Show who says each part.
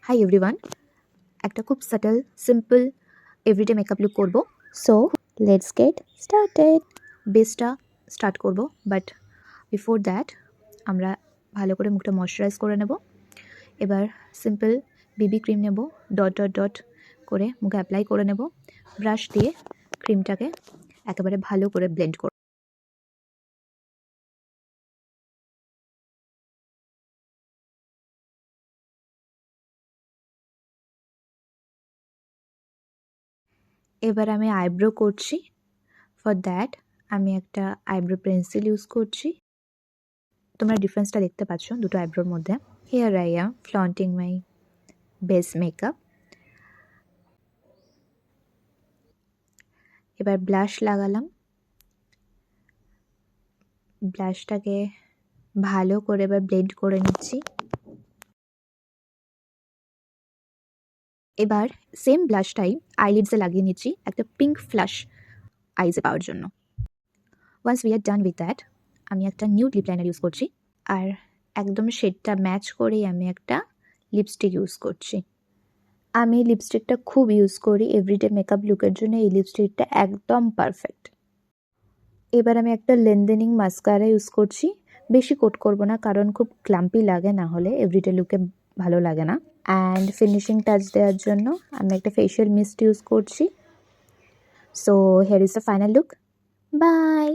Speaker 1: High everyone, একটা খুব subtle simple everyday makeup look করব। So let's get started. বেসটা স্টার্ট করব, বাট বিফোর দ্যাট আমরা ভালো করে মুখটা ময়শ্চারাইজ করে নেব। এবার সিম্পল বিবি ক্রিম নেব, ডট ডট ডট করে মুখে অ্যাপ্লাই করে নেব। ব্রাশ দিয়ে ক্রিমটাকে একেবারে ভালো করে ব্লেন্ড করব। এবার আমি আইব্রো করছি। ফর দ্যাট আমি একটা আইব্রো পেন্সিল ইউজ করছি। তোমরা ডিফারেন্সটা দেখতে পাচ্ছ দুটো আইব্রোর মধ্যে। Here I am flaunting my base makeup. এবার ব্লাশ লাগালাম। ব্লাশটাকে ভালো করে এবার ব্লেন্ড করে নিচ্ছি। এবার সেম ব্লাশটাই আইলিডসে লাগিয়ে নিচ্ছি একটা পিঙ্ক ফ্লাশ আইজে পাওয়ার জন্য। Once we are done with that, আমি একটা নিউড লিপ লাইনার ইউজ করছি, আর একদম শেডটা ম্যাচ করেই আমি একটা লিপস্টিক ইউজ করছি। আমি লিপস্টিকটা খুব ইউজ করি এভরিডে মেকআপ লুকের জন্য। এই লিপস্টিকটা একদম পারফেক্ট। এবার আমি একটা লেন্দেনিং মাস্কারা ইউজ করছি। বেশি কোট করব না, কারণ খুব ক্লাম্পি লাগে, না হলে এভরিডে লুকে ভালো লাগে না। অ্যান্ড ফিনিশিং টাচ দেওয়ার জন্য আমি একটা ফেশিয়াল মিস্ট ইউজ করছি। So here is the final look. By.